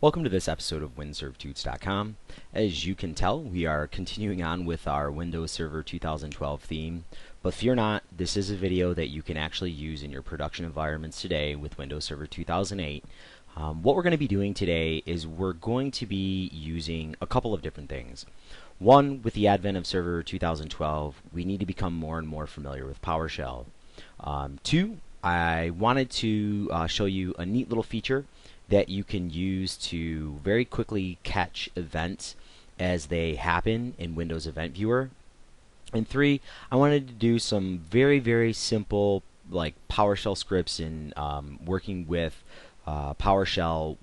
Welcome to this episode of WindServeTuts.com. As you can tell, we are continuing on with our Windows Server 2012 theme, but fear not, this is a video that you can actually use in your production environments today with Windows Server 2008. What we're going to be doing today is we're going to be using a couple of different things. One, with the advent of Server 2012, we need to become more and more familiar with PowerShell. Two, I wanted to show you a neat little feature that you can use to very quickly catch events as they happen in Windows Event Viewer. And three, I wanted to do some very simple like PowerShell scripts in working with PowerShell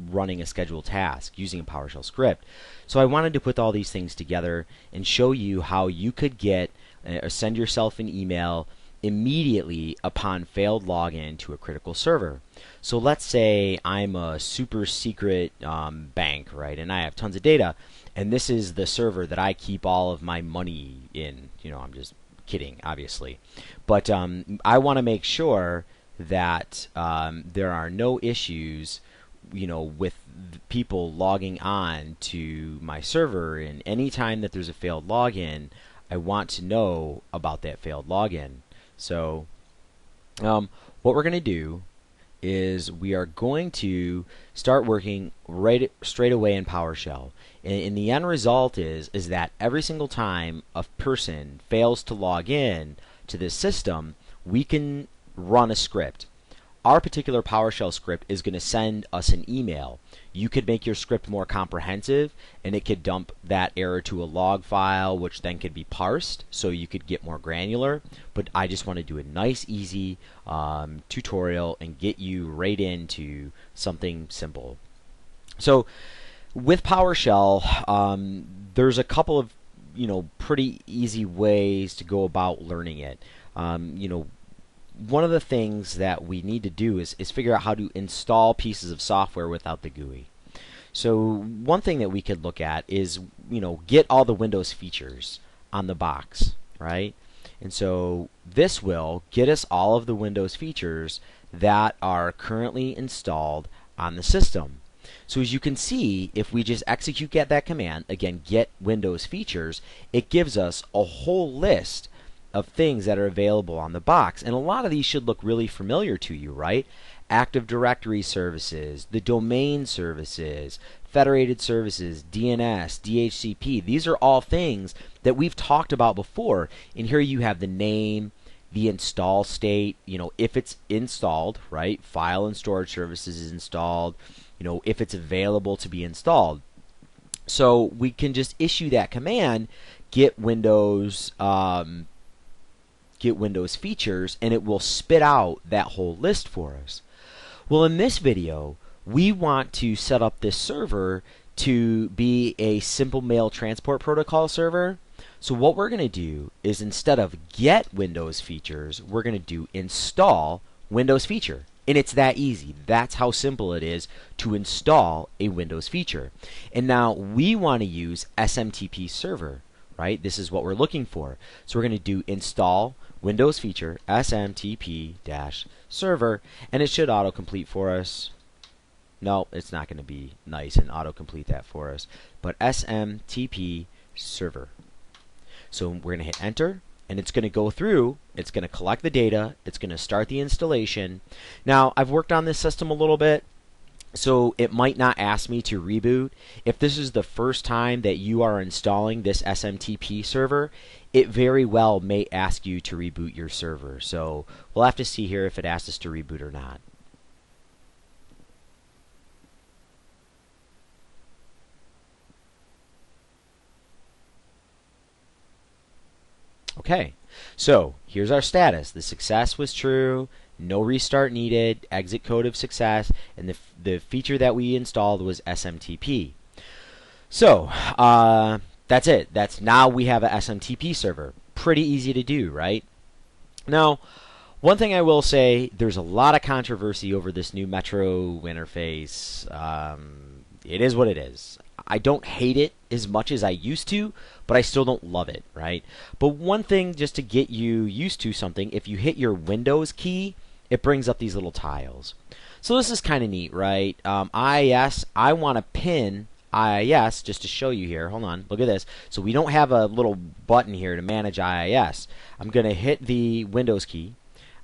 running a scheduled task using a PowerShell script. So I wanted to put all these things together and show you how you could get or send yourself an email immediately upon failed login to a critical server. So let's say I'm a super secret bank, right, and I have tons of data, and this is the server that I keep all of my money in. You know, I'm just kidding, obviously, but I want to make sure that there are no issues, you know, with people logging on to my server, and anytime that there's a failed login, I want to know about that failed login. So what we're going to do is we are going to start working straight away in PowerShell. And the end result is that every single time a person fails to log in to this system, we can run a script. Our particular PowerShell script is going to send us an email. You could make your script more comprehensive, and it could dump that error to a log file, which then could be parsed, so you could get more granular. But I just want to do a nice, easy tutorial and get you right into something simple. So with PowerShell, there's a couple of pretty easy ways to go about learning it. One of the things that we need to do is figure out how to install pieces of software without the GUI. So one thing that we could look at is, get all the Windows features on the box, right? And so this will get us all of the Windows features that are currently installed on the system. So as you can see, if we just execute that command, again, get Windows features, it gives us a whole list of things that are available on the box. And a lot of these should look really familiar to you, right? Active Directory services, the domain services, federated services, DNS, DHCP. These are all things that we've talked about before. And here you have the name, the install state, if it's installed, right? File and storage services is installed, if it's available to be installed. So we can just issue that command, get Windows features, and it will spit out that whole list for us. Well, in this video, we want to set up this server to be a simple mail transport protocol server. So what we're going to do is, instead of get Windows features, we're going to do install Windows feature. And it's that easy. That's how simple it is to install a Windows feature. And now we want to use SMTP server, right? This is what we're looking for. So we're going to do install Windows feature SMTP-server, and it should autocomplete for us. No, it's not going to be nice and autocomplete that for us, but SMTP server. So we're going to hit enter, and it's going to go through, it's going to collect the data, it's going to start the installation. Now, I've worked on this system a little bit, so it might not ask me to reboot. If this is the first time that you are installing this SMTP server, it very well may ask you to reboot your server. So we'll have to see here if it asks us to reboot or not. Okay, so here's our status. The success was true. No restart needed, exit code of success, and the feature that we installed was SMTP. So that's it. Now we have a SMTP server. Pretty easy to do, right? Now, one thing I will say, there's a lot of controversy over this new Metro interface. It is what it is. I don't hate it as much as I used to, but I still don't love it, right? But one thing, just to get you used to something, if you hit your Windows key, it brings up these little tiles. So this is kind of neat, right? IIS, I want to pin IIS just to show you here. Hold on, look at this. So we don't have a little button here to manage IIS. I'm going to hit the Windows key.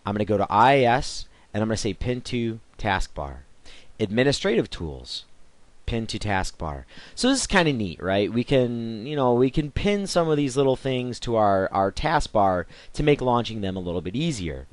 I'm going to go to IIS, and I'm going to say pin to taskbar. Administrative tools, pin to taskbar. So this is kind of neat, right? We can, we can pin some of these little things to our taskbar to make launching them a little bit easier.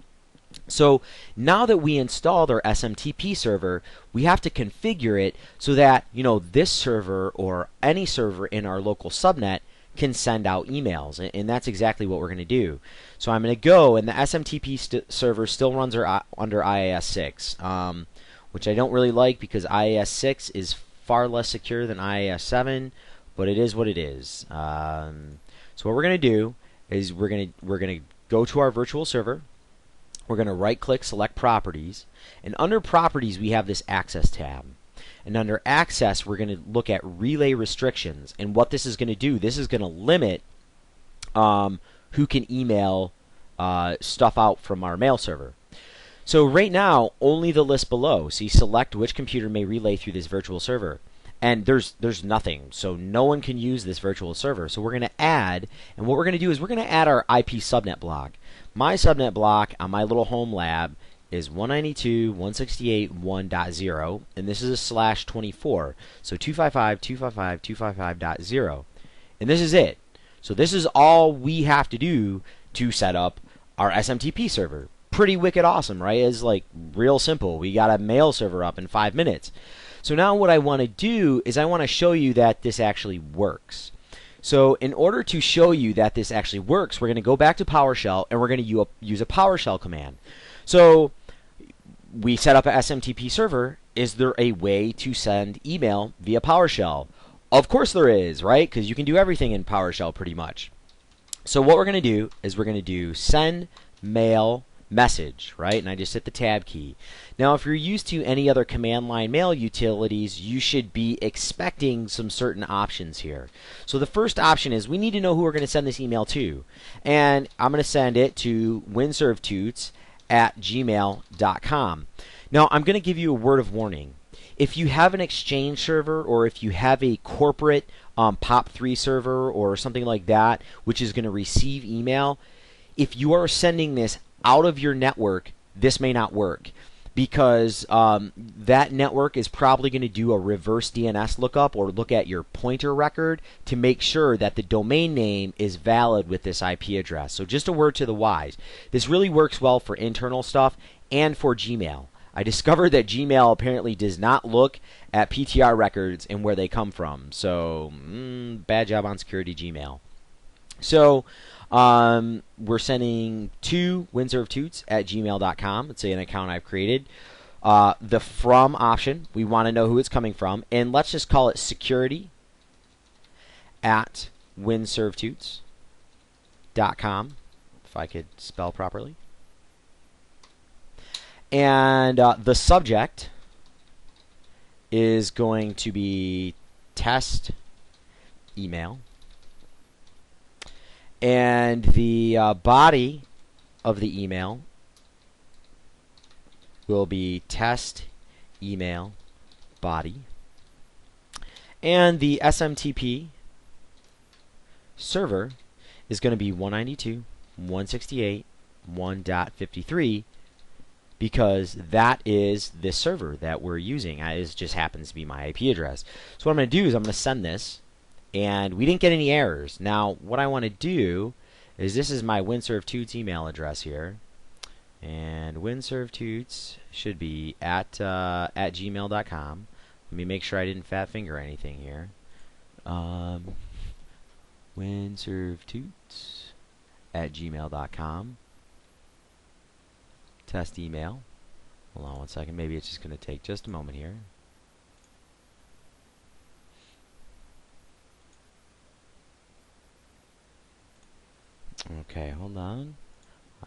So now that we installed our SMTP server, we have to configure it so that, this server or any server in our local subnet can send out emails, and that's exactly what we're going to do. So I'm going to go, and the SMTP server still runs under IIS 6, which I don't really like because IIS 6 is far less secure than IIS 7, but it is what it is. So what we're going to do is we're going to go to our virtual server. We're going to right-click, select Properties, and under Properties we have this Access tab. And under Access, we're going to look at Relay Restrictions. And what this is going to do, this is going to limit who can email stuff out from our mail server. So right now, only the list below. See, select which computer may relay through this virtual server. And there's nothing, so no one can use this virtual server. So we're going to add, and what we're going to do is we're going to add our IP subnet block. My subnet block on my little home lab is 192.168.1.0, and this is a /24, so 255.255.255.0, and this is it. So this is all we have to do to set up our SMTP server. Pretty wicked awesome, right? It's like real simple. We got a mail server up in 5 minutes. So now what I want to do is I want to show you that this actually works. So in order to show you that this actually works, we're going to go back to PowerShell and we're going to use a PowerShell command. So we set up an SMTP server. Is there a way to send email via PowerShell? Of course there is, right? Because you can do everything in PowerShell pretty much. So what we're going to do is we're going to do send mail message, right? And I just hit the tab key. Now, if you're used to any other command line mail utilities, you should be expecting some certain options here. So the first option is we need to know who we're going to send this email to. And I'm going to send it to windsurvetoots@gmail.com. Now, I'm going to give you a word of warning. If you have an Exchange server or if you have a corporate POP3 server or something like that, which is going to receive email, if you are sending this out of your network, this may not work because that network is probably going to do a reverse DNS lookup or look at your pointer record to make sure that the domain name is valid with this IP address. So just a word to the wise. This really works well for internal stuff and for Gmail. I discovered that Gmail apparently does not look at PTR records and where they come from. So bad job on security, Gmail. So we're sending to windsurvetoots@gmail.com. It's an account I've created. The from option, we want to know who it's coming from. And let's just call it security@windsurvetoots.com, if I could spell properly. And the subject is going to be test email. And the body of the email will be test email body. And the SMTP server is going to be 192.168.1.53 because that is this server that we're using. It just happens to be my IP address. So what I'm going to do is I'm going to send this. And we didn't get any errors. Now, what I want to do is this is my windsurvetoots email address here. And windsurvetoots should be at gmail.com. Let me make sure I didn't fat finger anything here. Windsurvetoots@gmail.com. Test email. Hold on one second. Maybe it's just going to take just a moment here. Okay, hold on.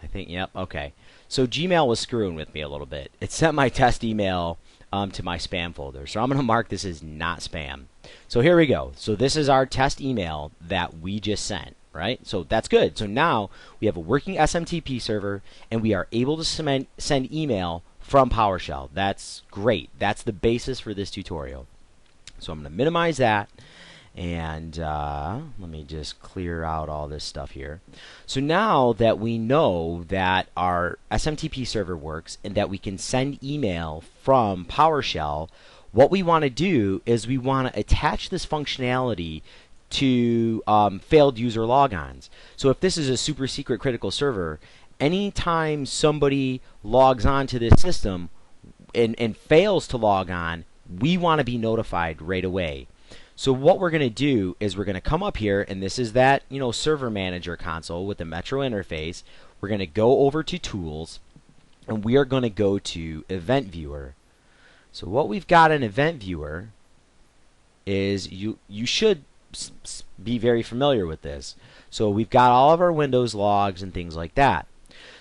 I think, yep, okay. So Gmail was screwing with me a little bit. It sent my test email to my spam folder. So I'm going to mark this as not spam. So here we go. So this is our test email that we just sent, right? So that's good. So now we have a working SMTP server, and we are able to send email from PowerShell. That's great. That's the basis for this tutorial. So I'm going to minimize that, and let me just clear out all this stuff here. So now that we know that our SMTP server works and that we can send email from PowerShell, what we want to do is we want to attach this functionality to failed user logons. So if this is a super secret critical server, anytime somebody logs on to this system and fails to log on, we want to be notified right away. So what we're going to do is we're going to come up here, and this is that server manager console with the Metro interface. We're going to go over to Tools, and we are going to go to Event Viewer. So what we've got in Event Viewer is you should be very familiar with this. So we've got all of our Windows logs and things like that.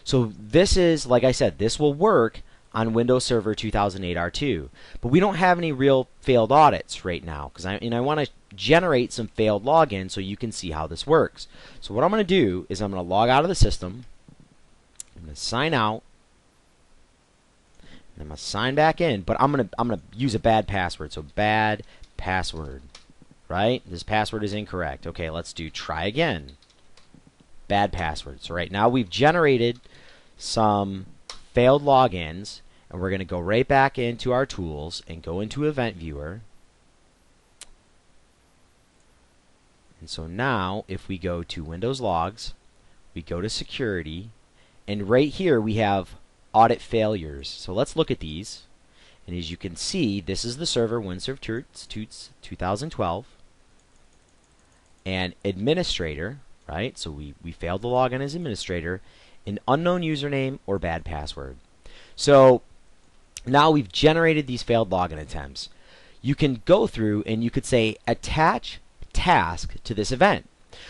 So this is, like I said, this will work on Windows Server 2008 R2. But we don't have any real failed audits right now, because I want to generate some failed logins so you can see how this works. So what I'm going to do is I'm going to log out of the system. I'm going to sign out. And I'm going to sign back in, but I'm going to use a bad password. So bad password, right? This password is incorrect. Okay, let's do try again. Bad password. So right now we've generated some failed logins, and we're going to go right back into our tools and go into Event Viewer. And so now if we go to Windows Logs, we go to Security, and right here we have Audit Failures. So let's look at these. And as you can see, this is the server WinServe Toots 2012. And Administrator, right? So we failed to log in as administrator, an unknown username or bad password. So now we've generated these failed login attempts. You can go through and you could say attach task to this event.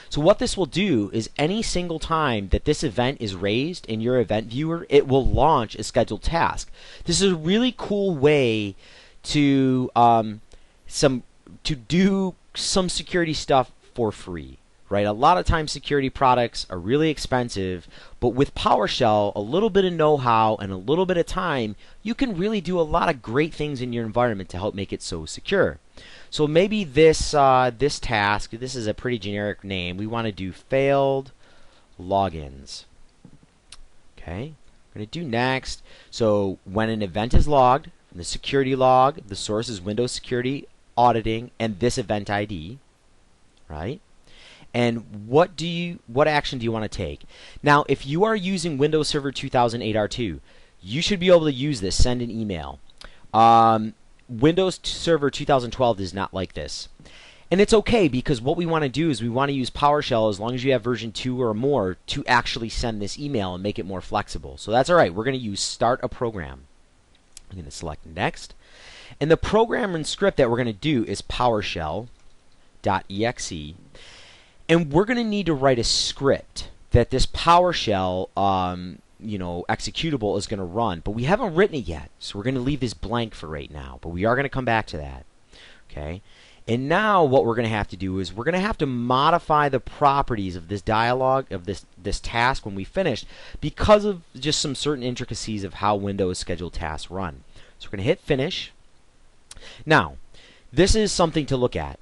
So what this will do is any single time that this event is raised in your event viewer, it will launch a scheduled task. This is a really cool way to do some security stuff for free. Right? A lot of times security products are really expensive, but with PowerShell, a little bit of know-how and a little bit of time, you can really do a lot of great things in your environment to help make it so secure. So maybe this task, this is a pretty generic name. We want to do failed logins. Okay, we're going to do next. So when an event is logged, the security log, the source is Windows Security Auditing and this event ID, right? And what action do you want to take? Now, if you are using Windows Server 2008 R2, you should be able to use this, send an email. Windows Server 2012 is not like this. And it's okay, because what we want to do is we want to use PowerShell as long as you have version 2 or more to actually send this email and make it more flexible. So that's all right. We're going to use Start a Program. I'm going to select Next. And the program and script that we're going to do is PowerShell.exe. And we're going to need to write a script that this PowerShell executable is going to run. But we haven't written it yet, so we're going to leave this blank for right now. But we are going to come back to that. Okay. And now what we're going to have to do is we're going to have to modify the properties of this dialog, of this task when we finish, because of just some certain intricacies of how Windows scheduled tasks run. So we're going to hit Finish. Now, this is something to look at.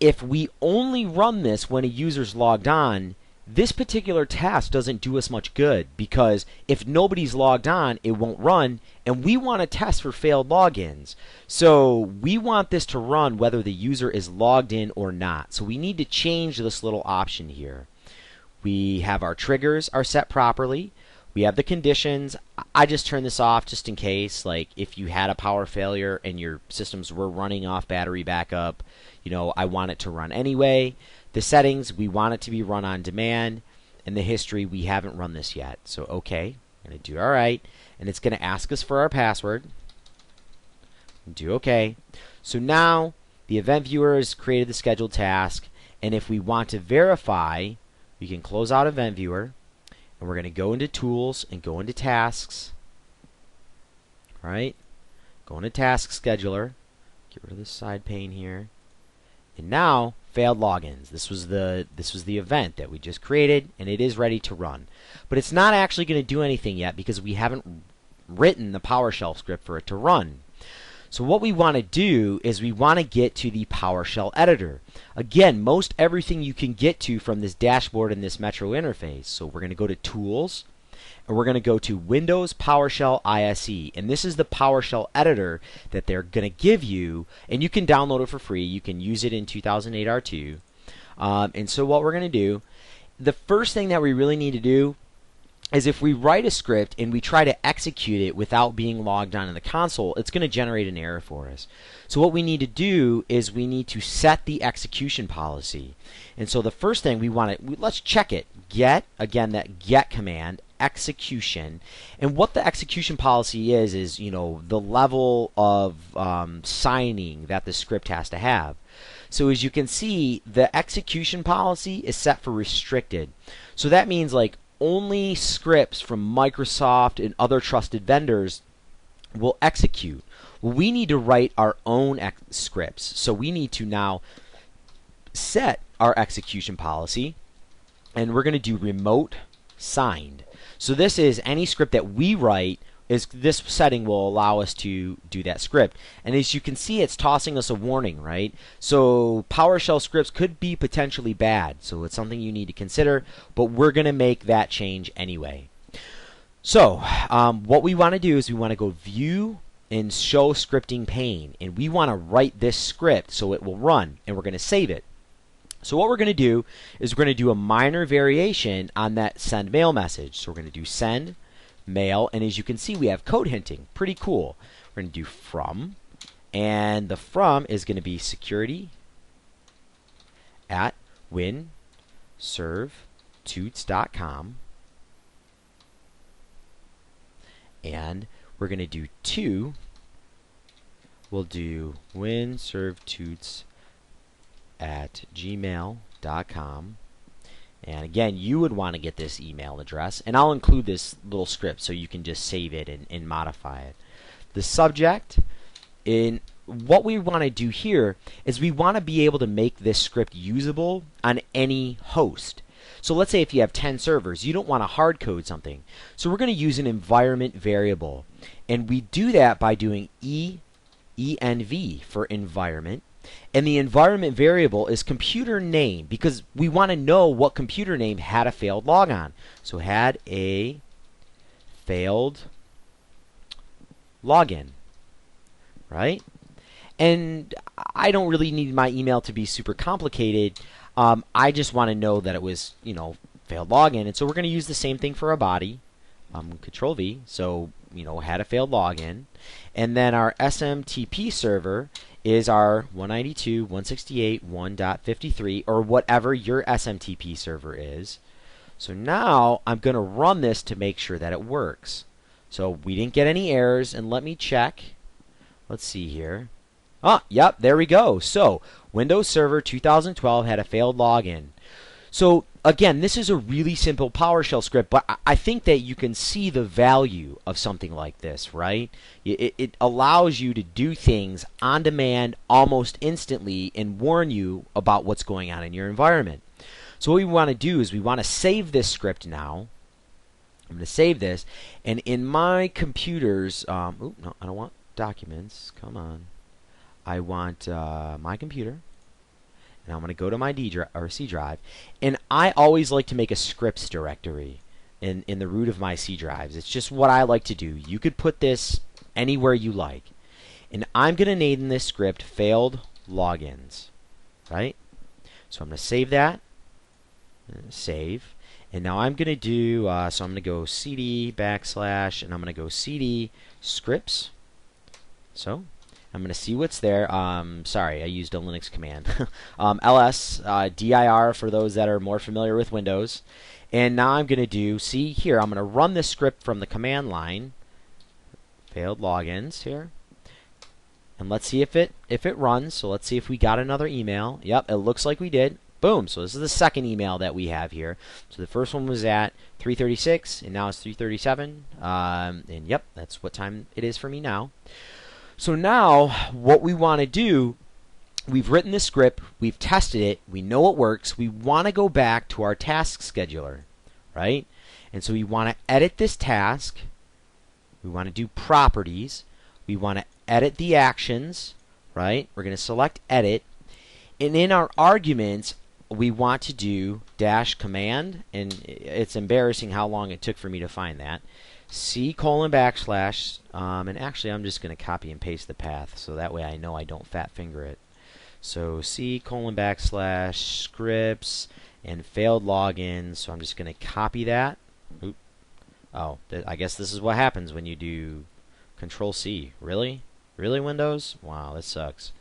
If we only run this when a user's logged on, this particular task doesn't do us much good, because if nobody's logged on, it won't run, and we want to test for failed logins. So we want this to run whether the user is logged in or not. So we need to change this little option here. We have our triggers are set properly. We have the conditions. I just turned this off just in case, like if you had a power failure and your systems were running off battery backup, I want it to run anyway. The settings, we want it to be run on demand. And the history, we haven't run this yet. So okay, I'm going to do all right. And it's going to ask us for our password. Do okay. So now the event viewer has created the scheduled task. And if we want to verify, we can close out event viewer. And we're going to go into Tools and go into Tasks. All right. Go into Task Scheduler. Get rid of this side pane here. And now, failed logins. This was the event that we just created, and it is ready to run. But it's not actually going to do anything yet because we haven't written the PowerShell script for it to run. So what we want to do is we want to get to the PowerShell editor. Again, most everything you can get to from this dashboard and this Metro interface. So we're going to go to Tools, and we're going to go to Windows PowerShell ISE. And this is the PowerShell editor that they're going to give you, and you can download it for free. You can use it in 2008 R2. And so what we're going to do, the first thing that we really need to do is if we write a script and we try to execute it without being logged on in the console, it's going to generate an error for us. So what we need to do is we need to set the execution policy. And so the first thing we want to, let's check it. Get, again, that get command, execution. And what the execution policy is, you know, the level of signing that the script has to have. So as you can see, the execution policy is set for restricted. So that means like only scripts from Microsoft and other trusted vendors will execute. Well, we need to write our own scripts. So we need to now set our execution policy, and we're going to do remote signed. So this is any script that we write. This setting will allow us to do that script. And as you can see, it's tossing us a warning, right? So PowerShell scripts could be potentially bad. So it's something you need to consider, but we're going to make that change anyway. So what we want to do is we want to go View and Show Scripting Pane. And we want to write this script so it will run. And we're going to save it. So what we're going to do is we're going to do a minor variation on that send mail message. So we're going to do send mail, and as you can see, we have code hinting. Pretty cool. We're going to do from, and the from is going to be security at winservtoots.com, and we're going to do to. We'll do winservtoots at gmail.com. And again, you would want to get this email address, and I'll include this little script so you can just save it and modify it. The subject, in what we want to do here is we want to be able to make this script usable on any host. So let's say if you have 10 servers, you don't want to hard code something. So we're going to use an environment variable, and we do that by doing env for environment. And the environment variable is computer name, because we want to know what computer name had a failed logon. So had a failed login, right? And I don't really need my email to be super complicated. I just want to know that it was, you know, failed login. And so we're going to use the same thing for our body. Control V. So, you know, had a failed login. And then our SMTP server is our 192.168.1.53, or whatever your SMTP server is. So now I'm going to run this to make sure that it works. So we didn't get any errors, and let me check. Let's see here. Ah, yep, there we go. So Windows Server 2012 had a failed login. So again, this is a really simple PowerShell script, but I think that you can see the value of something like this, right? It allows you to do things on demand almost instantly and warn you about what's going on in your environment. So what we want to do is we want to save this script now. I'm going to save this, and in my computers, no, I don't want documents. Come on. I want my computer. And I'm going to go to my C drive, and I always like to make a scripts directory in the root of my C drives. It's just what I like to do. You could put this anywhere you like. And I'm going to name this script failed logins, right? So I'm going to save that, save, and now I'm going to do, so I'm going to go cd / and I'm going to go cd scripts. So I'm going to see what's there. Sorry, I used a Linux command. ls dir for those that are more familiar with Windows. And now I'm going to do, see here, I'm going to run this script from the command line. Failed logins here. And let's see if it runs. So let's see if we got another email. Yep, it looks like we did. Boom. So this is the second email that we have here. So the first one was at 3:36, and now it's 3:37. And yep, that's what time it is for me now. So now what we want to do, we've written the script, we've tested it, we know it works, we want to go back to our task scheduler, right? And so we want to edit this task. We want to do properties. We want to edit the actions, right? We're going to select edit. And in our arguments, we want to do dash command, and it's embarrassing how long it took for me to find that. C:\\, and actually I'm just going to copy and paste the path so that way I know I don't fat finger it. So C:\\, scripts, and failed login. So I'm just going to copy that. Oop. Oh, I guess this is what happens when you do Control C. Really? Really, Windows? Wow, this sucks.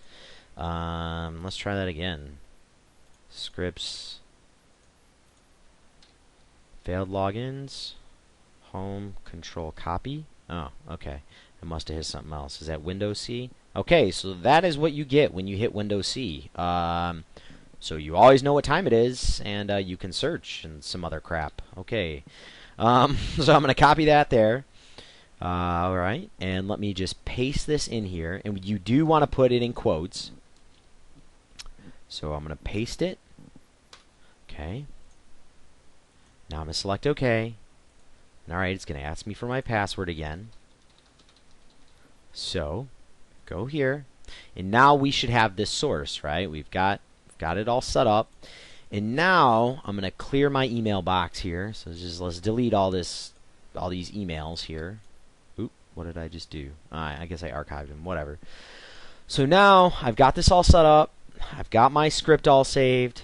Let's try that again. Scripts, failed logins, home, control, copy. Oh, okay. I must have hit something else. Is that Windows C? Okay, so that is what you get when you hit Windows C. So you always know what time it is, and you can search and some other crap. Okay. So I'm going to copy that there. Alright, and let me just paste this in here. And you do want to put it in quotes. So I'm going to paste it. Okay. Now I'm going to select OK. And alright, it's going to ask me for my password again. So, go here. And now we should have this source, right? We've got it all set up. And now I'm going to clear my email box here. So let's delete all these emails here. Oop, what did I just do? I guess I archived them, whatever. So now I've got this all set up. I've got my script all saved.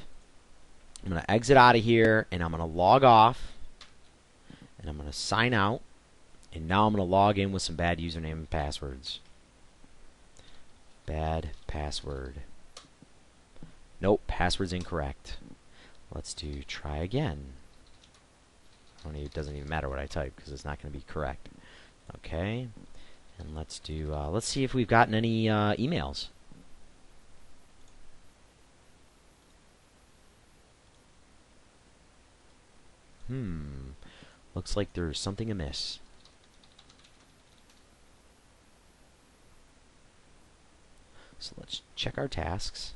I'm going to exit out of here, and I'm going to log off, and I'm going to sign out, and now I'm going to log in with some bad username and passwords. Bad password. Nope, password's incorrect. Let's try again. It doesn't even matter what I type because it's not going to be correct. Okay, and let's see if we've gotten any emails. Looks like there's something amiss. So let's check our tasks.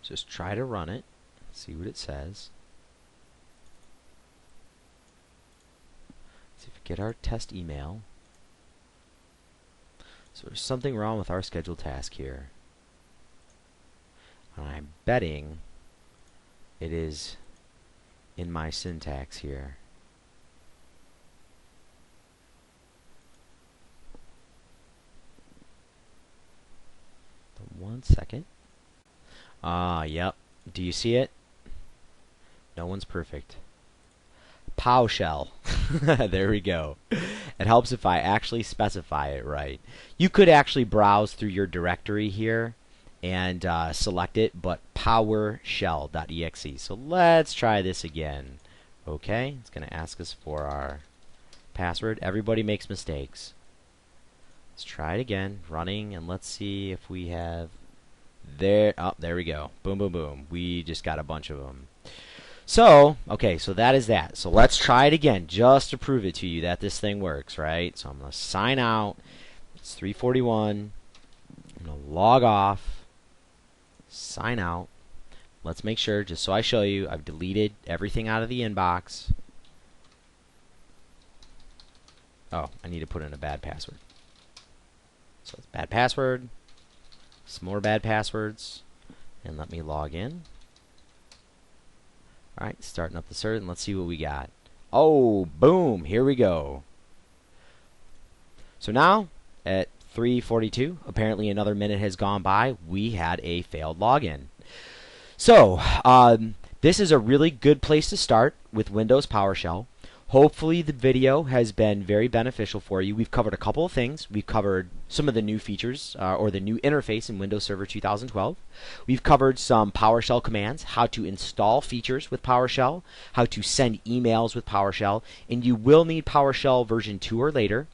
Just try to run it, see what it says. See if we get our test email. So there's something wrong with our scheduled task here. And I'm betting it is in my syntax here. One second. Yep. Do you see it? No one's perfect. PowerShell. There we go. It helps if I actually specify it right. You could actually browse through your directory here and select it, but PowerShell.exe. So let's try this again. Okay, it's going to ask us for our password. Everybody makes mistakes. Let's try it again, running, and let's see if we have there. Oh, there we go. Boom, boom, boom. We just got a bunch of them. So, okay, so that is that. So let's try it again just to prove it to you that this thing works, right? So I'm going to sign out. It's 3:41. I'm going to log off. Sign out. Let's make sure, just so I show you, I've deleted everything out of the inbox. Oh, I need to put in a bad password. So it's bad password. Some more bad passwords. And let me log in. Alright, starting up the cert, and let's see what we got. Oh, boom, here we go. So now, at 3:42, apparently another minute has gone by, we had a failed login. So, this is a really good place to start with Windows PowerShell. Hopefully the video has been very beneficial for you. We've covered a couple of things. We've covered some of the new features or the new interface in Windows Server 2012. We've covered some PowerShell commands, how to install features with PowerShell, how to send emails with PowerShell, and you will need PowerShell version 2 or later.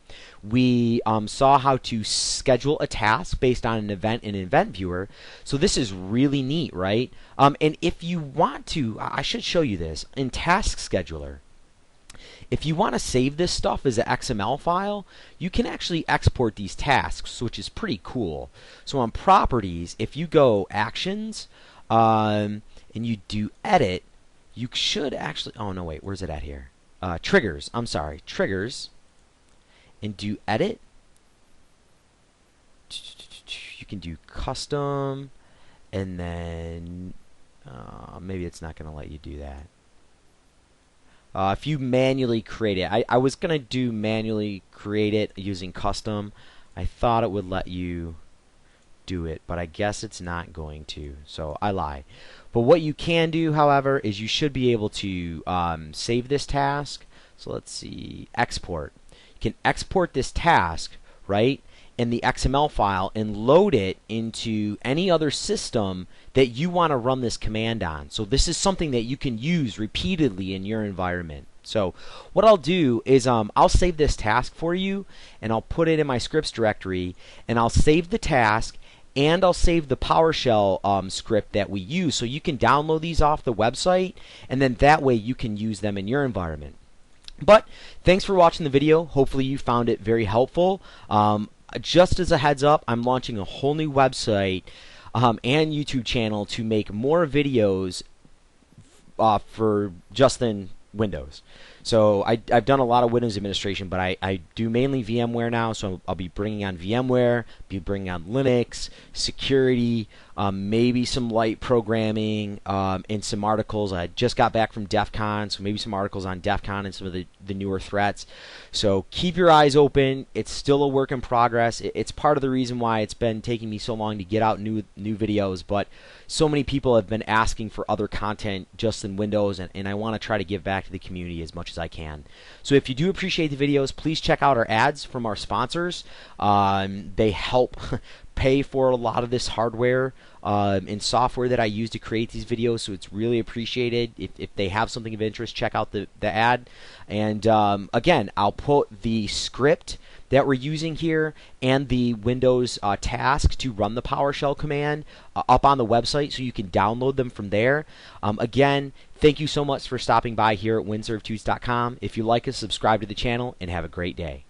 We saw how to schedule a task based on an event in Event Viewer. So this is really neat, right? And if you want to, I should show you this. In Task Scheduler, If you want to save this stuff as an XML file, you can actually export these tasks, which is pretty cool. So on properties, if you go actions and you do edit, you should actually, oh no, wait, where's it at here? Triggers, I'm sorry, triggers, and do edit. You can do custom, and then maybe it's not going to let you do that. If you manually create it, I was going to do manually create it using custom. I thought it would let you do it, but I guess it's not going to, so I lie. But what you can do, however, is you should be able to save this task. So let's see, export. You can export this task, right, in the XML file and load it into any other system that you want to run this command on. So this is something that you can use repeatedly in your environment. So what I'll do is I'll save this task for you, and I'll put it in my scripts directory, and I'll save the task, and I'll save the PowerShell script that we use, so you can download these off the website, and then that way you can use them in your environment. But thanks for watching the video. Hopefully you found it very helpful. Just as a heads up, I'm launching a whole new website and YouTube channel to make more videos for just in Windows. So I've done a lot of Windows administration, but I do mainly VMware now, so I'll be bringing on VMware, be bringing on Linux, security, maybe some light programming, and some articles. I just got back from DEF CON, so maybe some articles on DEF CON and some of the newer threats. So keep your eyes open. It's still a work in progress. It's part of the reason why it's been taking me so long to get out new videos, but so many people have been asking for other content just in Windows, and I want to try to give back to the community as much as I can. So if you do appreciate the videos, please check out our ads from our sponsors. They help pay for a lot of this hardware and software that I use to create these videos, so it's really appreciated. If they have something of interest, check out the ad. And again, I'll put the script that we're using here and the Windows task to run the PowerShell command up on the website, so you can download them from there. Again, thank you so much for stopping by here at windsurvtools.com. If you like us, subscribe to the channel, and have a great day.